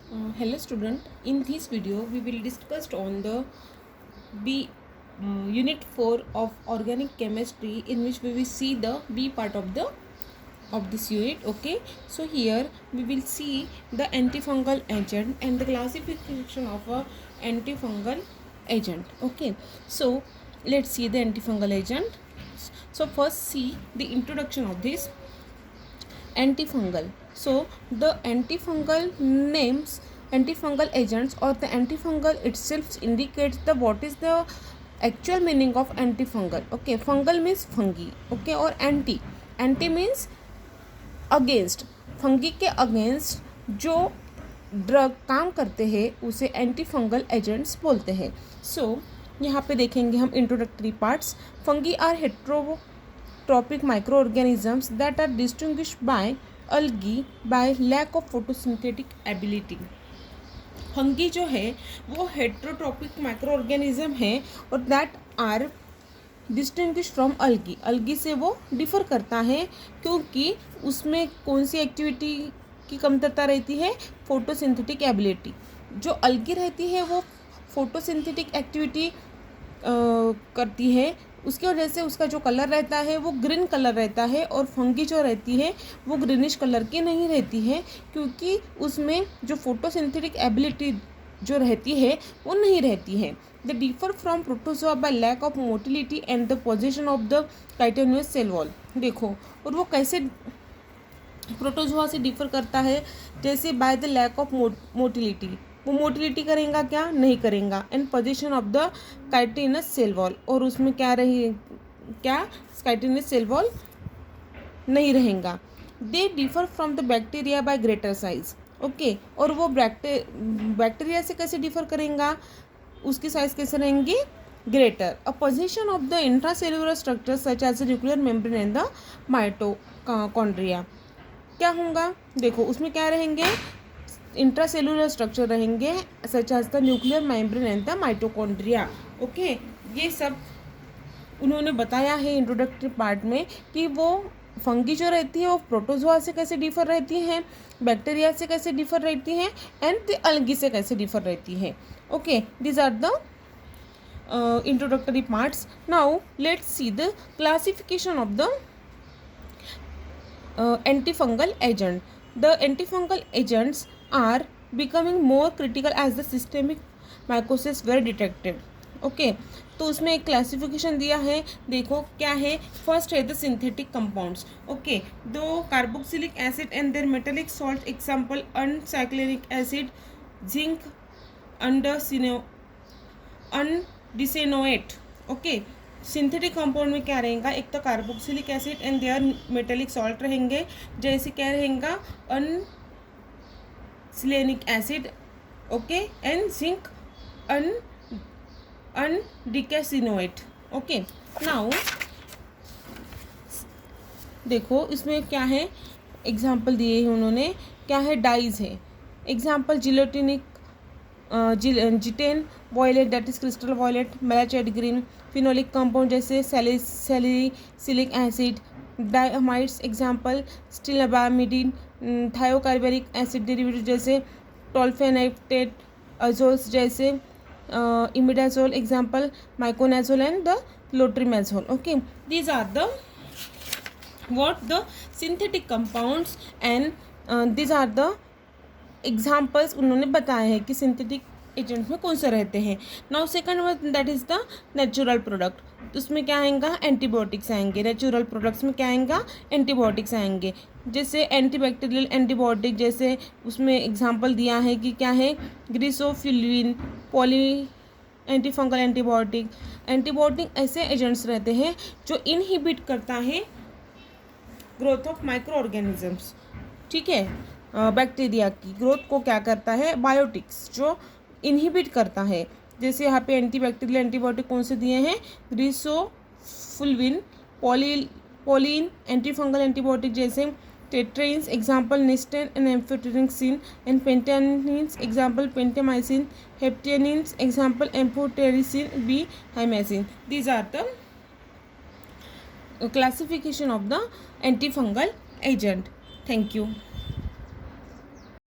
Hello student, in this video we will discuss on the B unit 4 of organic chemistry, in which we will see the B part of this unit. Okay, so here we will see the antifungal agent and the classification of a antifungal agent. Okay, so let's see the antifungal agent. So first see the introduction of this antifungal. So the antifungal agents or the antifungal itself indicates the what is the actual meaning of antifungal. Okay, fungal means fungi. Okay, or anti means against. Fungi के against जो drug काम करते हैं उसे antifungal agents बोलते हैं. सो यहाँ पे देखेंगे हम introductory parts. Fungi are heterotrophic micro organisms that are distinguished by algae by lack of photosynthetic ability. Fungi जो है वो हेट्रोट्रॉपिक माइक्रो ऑर्गेनिज्म है और that are distinguish from algae. Algae से वो डिफ़र करता है क्योंकि उसमें कौन सी एक्टिविटी की कमतरता रहती है? Photosynthetic ability. जो अल्गी रहती है वो फोटोसिंथेटिक एक्टिविटी करती है, उसकी वजह से उसका जो कलर रहता है वो ग्रीन कलर रहता है. और फंगी जो रहती है वो ग्रीनिश कलर की नहीं रहती है क्योंकि उसमें जो फोटोसिंथेटिक एबिलिटी जो रहती है वो नहीं रहती है. They differ from protozoa by lack of motility and the position of the chitinous cell wall. देखो, और वो कैसे प्रोटोजोआ से डिफर करता है? जैसे by the lack of motility. वो मोटिलिटी करेगा क्या? नहीं करेगा. And position of the chitinous cell wall, और उसमें क्या काइटिनस सेल वॉल नहीं रहेगा. They differ from the bacteria by greater size. Okay, और वो बैक्टीरिया से कैसे डिफर करेगा? उसकी साइज कैसे रहेंगी? Greater. A position of the intracellular structure such as the nuclear membrane and the mitochondria. क्या होगा? देखो, उसमें क्या रहेंगे? इंट्रासेलुलर स्ट्रक्चर रहेंगे such as the nuclear membrane and the mitochondria. Okay, ये सब उन्होंने बताया है इंट्रोडक्टरी पार्ट में कि वो फंगी जो रहती है वो प्रोटोजोआ से कैसे डिफर रहती हैं, बैक्टीरिया से कैसे डिफर रहती हैं, एंड अल्गी से कैसे डिफर रहती है. Okay, these are the introductory parts. Now let's see the classification of the antifungal agent. The antifungal agents are becoming more critical as the systemic mycosis were detected. Okay, तो उसमें एक classification दिया है. देखो क्या है. फर्स्ट है the synthetic compounds. Okay, दो carboxylic acid and their metallic salt. Example undecylenic acid, zinc, undecylenate. Okay, synthetic compound में क्या रहेगा? एक तो carboxylic acid and their metallic salt रहेंगे. जैसे क्या रहेगा? Undecylenic acid. Okay, and zinc undecylenate. Okay, now देखो इसमें क्या है, एग्जाम्पल दिए हैं उन्होंने. क्या है? डाइज है. एग्जाम्पल जिलोटिनिक, gentian violet that is crystal violet, malachite green. Phenolic compound जैसे salicylic acid, diamidines. Example stilbamidine, thiocarbonic acid derivative जैसे टोल्फेनाइटेट, अजोल्स जैसे imidazole. Example miconazole and the clotrimazole. Okay, these are the the synthetic compounds and these are the examples उन्होंने बताया है कि synthetic agents में कौन से रहते हैं. Now second one that is the natural product. तो उसमें क्या आएगा? एंटीबायोटिक्स आएंगे. नेचुरल प्रोडक्ट्स में क्या आएगा? एंटीबायोटिक्स आएंगे. जैसे एंटीबैक्टीरियल एंटीबायोटिक, जैसे उसमें एग्जांपल दिया है कि क्या है? ग्रीसोफिलिन, पॉली एंटीफंगल एंटीबायोटिक. एंटीबायोटिक ऐसे एजेंट्स रहते हैं जो इनहिबिट करता है ग्रोथ ऑफ माइक्रो ऑर्गेनिजम्स. ठीक है, बैक्टीरिया की ग्रोथ को क्या करता है? बायोटिक्स जो इनहिबिट करता है. जैसे यहाँ पे एंटीबैक्टीरियल एंटीबायोटिक कौन से दिए हैं? ग्रीसोफुल्विन, पॉलीन एंटीफंगल एंटीबायोटिक जैसे tetraenes. Example nystatin and amphotericin. And pentaenes. Example pentamycin. Heptaenes. Example amphotericin, B hamycin. These are the classification of the antifungal agent. Thank you.